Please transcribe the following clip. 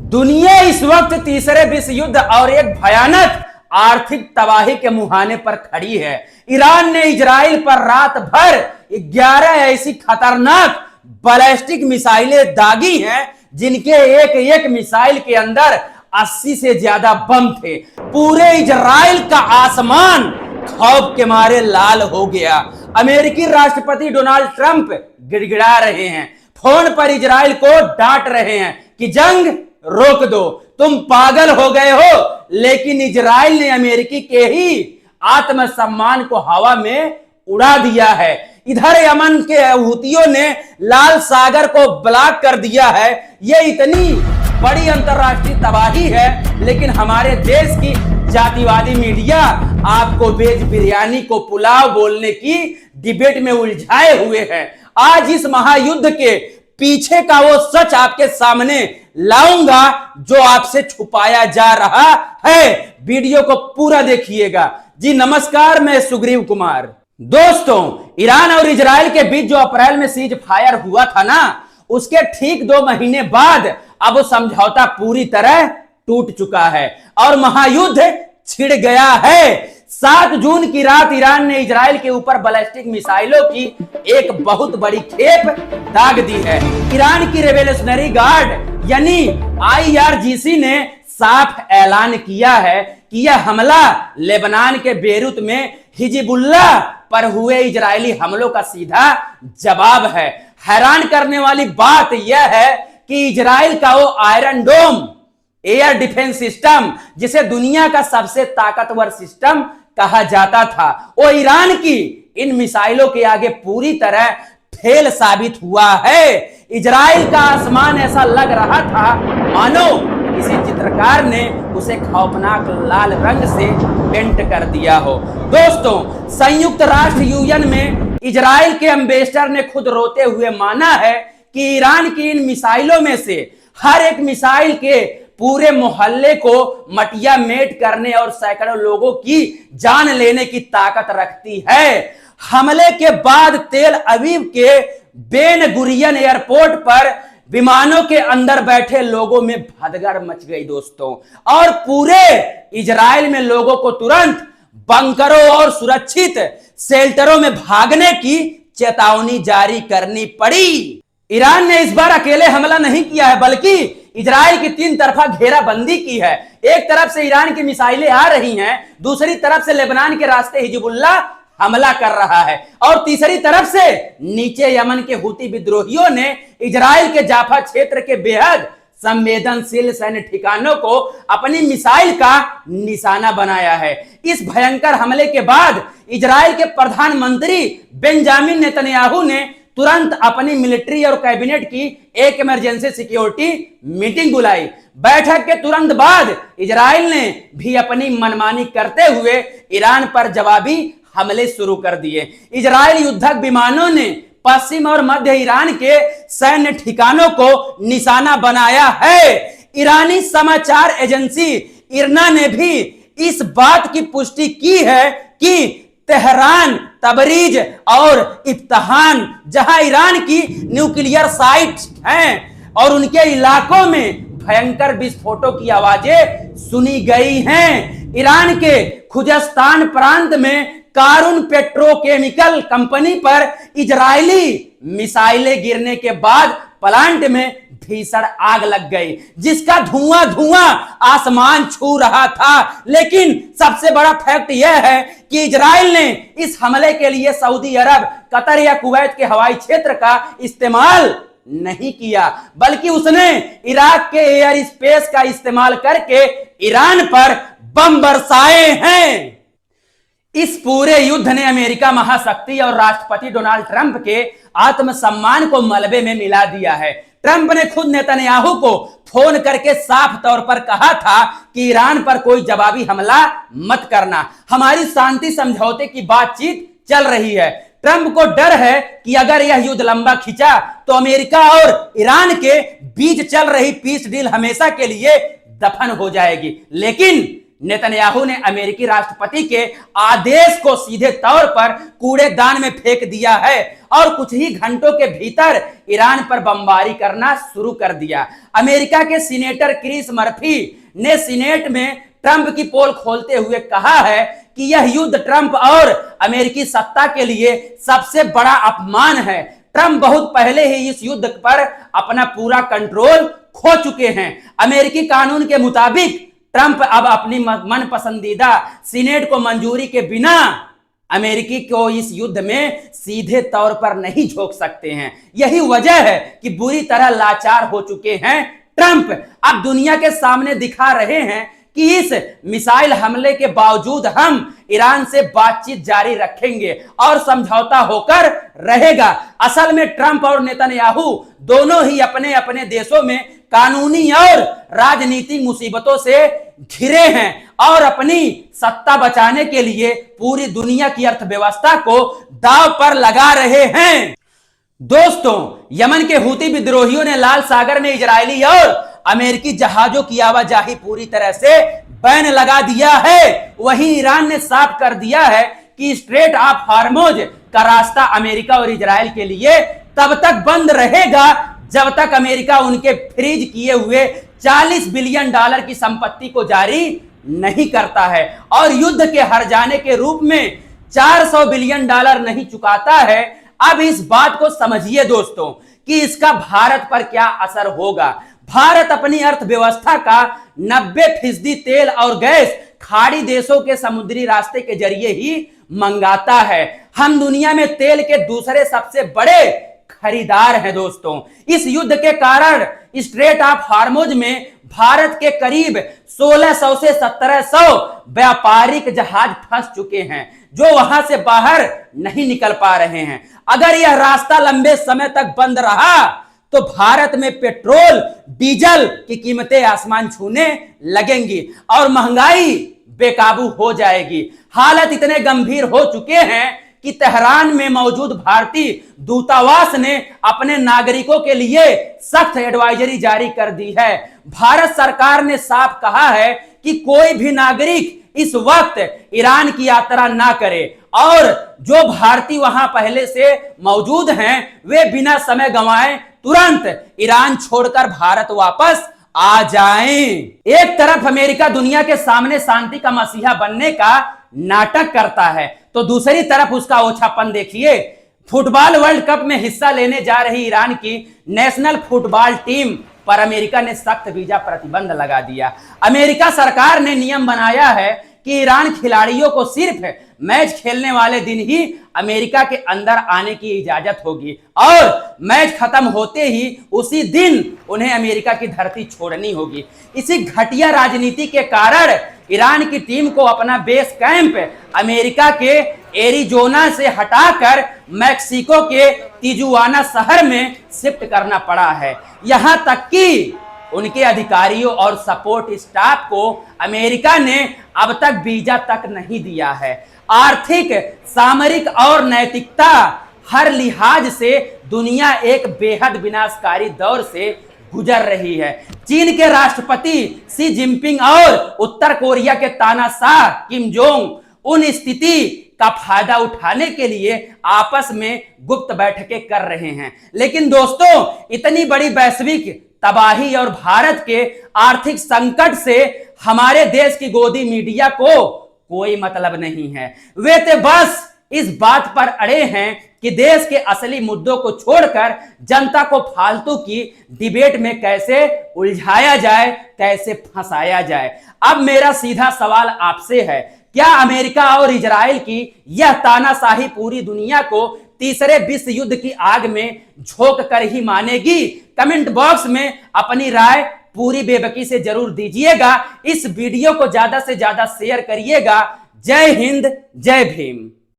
दुनिया इस वक्त तीसरे विश्व युद्ध और एक भयानक आर्थिक तबाही के मुहाने पर खड़ी है। ईरान ने इजराइल पर रात भर 11 ऐसी खतरनाक बैलिस्टिक मिसाइलें दागी हैं जिनके एक एक मिसाइल के अंदर 80 से ज्यादा बम थे। पूरे इजराइल का आसमान खौफ के मारे लाल हो गया। अमेरिकी राष्ट्रपति डोनाल्ड ट्रंप गिड़गिड़ा रहे हैं, फोन पर इजराइल को डांट रहे हैं कि जंग रोक दो, तुम पागल हो गए हो। लेकिन इजराइल ने अमेरिकी के ही आत्मसम्मान को हवा में उड़ा दिया है। इधर यमन के हूतियों ने लाल सागर को ब्लॉक कर दिया है। यह इतनी बड़ी अंतरराष्ट्रीय तबाही है, लेकिन हमारे देश की जातिवादी मीडिया आपको वेज बिरयानी को पुलाव बोलने की डिबेट में उलझाए हुए है। आज इस महायुद्ध के पीछे का वो सच आपके सामने लाऊंगा जो आपसे छुपाया जा रहा है। वीडियो को पूरा देखिएगा। जी नमस्कार, मैं सुग्रीव कुमार। दोस्तों, ईरान और इजराइल के बीच जो अप्रैल में सीज फायर हुआ था ना, उसके ठीक 2 महीने बाद अब समझौता पूरी तरह टूट चुका है और महायुद्ध छिड़ गया है। 7 जून की रात ईरान ने इजराइल के ऊपर बैलिस्टिक मिसाइलों की एक बहुत बड़ी खेप दाग दी है। ईरान की रेवोल्यूशनरी गार्ड यानी IRGC ने साफ ऐलान किया है कि यह हमला लेबनान के बेरूत में हिजबुल्लाह पर हुए इजरायली हमलों का सीधा जवाब है। हैरान करने वाली बात यह है कि इजराइल का वो आयरन डोम एयर डिफेंस सिस्टम, जिसे दुनिया का सबसे ताकतवर सिस्टम कहा जाता था, वो ईरान की इन मिसाइलों के आगे पूरी तरह फेल साबित हुआ है। इजराइल का आसमान ऐसा लग रहा था मानो किसी चित्रकार ने उसे खौफनाक लाल रंग से पेंट कर दिया हो। दोस्तों, संयुक्त राष्ट्र UN में इजराइल के एम्बेसडर ने खुद रोते हुए माना है कि ईरान की इन मिसाइलों में से हर एक मिसाइल के पूरे मोहल्ले को मटिया मेट करने और सैकड़ों लोगों की जान लेने की ताकत रखती है। हमले के बाद तेल अवीव के बेन गुरियन एयरपोर्ट पर विमानों के अंदर बैठे लोगों में भगदड़ मच गई दोस्तों, और पूरे इजराइल में लोगों को तुरंत बंकरों और सुरक्षित शेल्टरों में भागने की चेतावनी जारी करनी पड़ी। ईरान ने इस बार अकेले हमला नहीं किया है, बल्कि इजराइल की 3 तरफा घेराबंदी की है। एक तरफ से ईरान की मिसाइलें आ रही हैं, दूसरी तरफ से लेबनान के रास्ते हिजबुल्लाह हमला कर रहा है, और तीसरी तरफ से नीचे यमन के हूती विद्रोहियों ने इजराइल के जाफा क्षेत्र के बेहद संवेदनशील सैन्य ठिकानों को अपनी मिसाइल का निशाना बनाया है। इस भयंकर हमले के बाद इजराइल के प्रधानमंत्री बेंजामिन नेतन्याहू ने तुरंत अपनी मिलिट्री और कैबिनेट की एक इमरजेंसी सिक्योरिटी मीटिंग बुलाई। बैठक के तुरंत बाद इजराइल ने भी अपनी मनमानी करते हुए ईरान पर जवाबी हमले शुरू कर दिए। इजराइल युद्धक विमानों ने पश्चिम और मध्य ईरान के सैन्य ठिकानों को निशाना बनाया है। ईरानी समाचार एजेंसी इरना ने भी इस बात की पुष्टि की है कि तेहरान, तबरीज और इफ्तहान, जहां ईरान की न्यूक्लियर साइट्स हैं और उनके इलाकों में भयंकर विस्फोटों की आवाजें सुनी गई हैं। ईरान के खुजस्तान प्रांत में कारून पेट्रोकेमिकल कंपनी पर इजरायली मिसाइलें गिरने के बाद प्लांट में भीषण आग लग गई, जिसका धुआं आसमान छू रहा था। लेकिन सबसे बड़ा फैक्ट यह है कि इजराइल ने इस हमले के लिए सऊदी अरब, कतर या कुवैत के हवाई क्षेत्र का इस्तेमाल नहीं किया, बल्कि उसने इराक के एयर स्पेस का इस्तेमाल करके ईरान पर बम बरसाए हैं। इस पूरे युद्ध ने अमेरिका महाशक्ति और राष्ट्रपति डोनाल्ड ट्रंप के आत्मसम्मान को मलबे में मिला दिया है। ट्रंप ने खुद नेतन्याहू को फोन करके साफ तौर पर कहा था कि ईरान पर कोई जवाबी हमला मत करना, हमारी शांति समझौते की बातचीत चल रही है। ट्रंप को डर है कि अगर यह युद्ध लंबा खिंचा तो अमेरिका और ईरान के बीच चल रही पीस डील हमेशा के लिए दफन हो जाएगी। लेकिन नेतन्याहू ने अमेरिकी राष्ट्रपति के आदेश को सीधे तौर पर कूड़ेदान में फेंक दिया है और कुछ ही घंटों के भीतर ईरान पर बमबारी करना शुरू कर दिया। अमेरिका के सीनेटर क्रिस मर्फी ने सीनेट में ट्रंप की पोल खोलते हुए कहा है कि यह युद्ध ट्रंप और अमेरिकी सत्ता के लिए सबसे बड़ा अपमान है। ट्रंप बहुत पहले ही इस युद्ध पर अपना पूरा कंट्रोल खो चुके हैं। अमेरिकी कानून के मुताबिक ट्रंप अब अपनी मन पसंदीदा सीनेट को मंजूरी के बिना अमेरिकी को इस युद्ध में सीधे तौर पर नहीं झोंक सकते हैं। यही वजह है कि बुरी तरह लाचार हो चुके हैं। ट्रंप अब दुनिया के सामने दिखा रहे हैं कि इस मिसाइल हमले के बावजूद हम ईरान से बातचीत जारी रखेंगे और समझौता होकर रहेगा। असल में ट्रंप और नेतन्याहू दोनों ही अपने अपने देशों में कानूनी और राजनीतिक मुसीबतों से घिरे हैं और अपनी सत्ता बचाने के लिए पूरी दुनिया की अर्थव्यवस्था को दांव पर लगा रहे हैं। दोस्तों, यमन के हूती विद्रोहियों ने लाल सागर में इजरायली और अमेरिकी जहाजों की आवाजाही पूरी तरह से बैन लगा दिया है। वहीं ईरान ने साफ कर दिया है कि स्ट्रेट ऑफ हार्मोज का रास्ता अमेरिका और इजरायल के लिए तब तक बंद रहेगा जब तक अमेरिका उनके फ्रीज किए हुए $40 बिलियन की संपत्ति को जारी नहीं करता है और युद्ध के हर जाने के रूप में $400 बिलियन नहीं चुकाता है। अब इस बात को समझिए दोस्तों कि इसका भारत पर क्या असर होगा। भारत अपनी अर्थव्यवस्था का 90% तेल और गैस खाड़ी देशों के समुद्री रास्ते के जरिए ही मंगाता है। हम दुनिया में तेल के दूसरे सबसे बड़े खरीदार हैं दोस्तों। इस युद्ध के कारण स्ट्रेट ऑफ हार्मोज में भारत के करीब 1600 से 1700 व्यापारिक जहाज फंस चुके हैं जो वहां से बाहर नहीं निकल पा रहे हैं। अगर यह रास्ता लंबे समय तक बंद रहा तो भारत में पेट्रोल डीजल की कीमतें आसमान छूने लगेंगी और महंगाई बेकाबू हो जाएगी। हालत इतने गंभीर हो चुके हैं कि तेहरान में मौजूद भारतीय दूतावास ने अपने नागरिकों के लिए सख्त एडवाइजरी जारी कर दी है। भारत सरकार ने साफ कहा है कि कोई भी नागरिक इस वक्त ईरान की यात्रा ना करे और जो भारतीय वहां पहले से मौजूद हैं वे बिना समय गंवाए तुरंत ईरान छोड़कर भारत वापस आ जाएं। एक तरफ अमेरिका दुनिया के सामने शांति का मसीहा बनने का नाटक करता है तो दूसरी तरफ उसका ओछापन देखिए। फुटबॉल वर्ल्ड कप में हिस्सा लेने जा रही ईरान की नेशनल फुटबॉल टीम पर अमेरिका ने सख्त वीजा प्रतिबंध लगा दिया। अमेरिका सरकार ने नियम बनाया है कि ईरान खिलाड़ियों को सिर्फ मैच खेलने वाले दिन ही अमेरिका के अंदर आने की इजाजत होगी और मैच खत्म होते ही उसी दिन उन्हें अमेरिका की धरती छोड़नी होगी। इसी घटिया राजनीति के कारण ईरान की टीम को अपना बेस कैंप अमेरिका के एरिजोना से हटाकर मैक्सिको के तिजुआना शहर में शिफ्ट करना पड़ा है। यहां तक कि उनके अधिकारियों और सपोर्ट स्टाफ को अमेरिका ने अब तक वीजा तक नहीं दिया है। आर्थिक, सामरिक और नैतिकता हर लिहाज से दुनिया एक बेहद विनाशकारी दौर से गुजर रही है। चीन के राष्ट्रपति शी जिनपिंग और उत्तर कोरिया के तानाशाह किम जोंग उन स्थिति का फायदा उठाने के लिए आपस में गुप्त बैठकें कर रहे हैं। लेकिन दोस्तों, इतनी बड़ी वैश्विक तबाही और भारत के आर्थिक संकट से हमारे देश की गोदी मीडिया को कोई मतलब नहीं है। वे तो बस इस बात पर अड़े हैं कि देश के असली मुद्दों को छोड़कर जनता को फालतू की डिबेट में कैसे उलझाया जाए, कैसे फंसाया जाए। अब मेरा सीधा सवाल आपसे है, क्या अमेरिका और इजराइल की यह तानाशाही पूरी दुनिया को तीसरे विश्व युद्ध की आग में झोंक कर ही मानेगी? कमेंट बॉक्स में अपनी राय पूरी बेबाकी से जरूर दीजिएगा। इस वीडियो को ज्यादा से ज्यादा शेयर करिएगा। जय हिंद, जय भीम।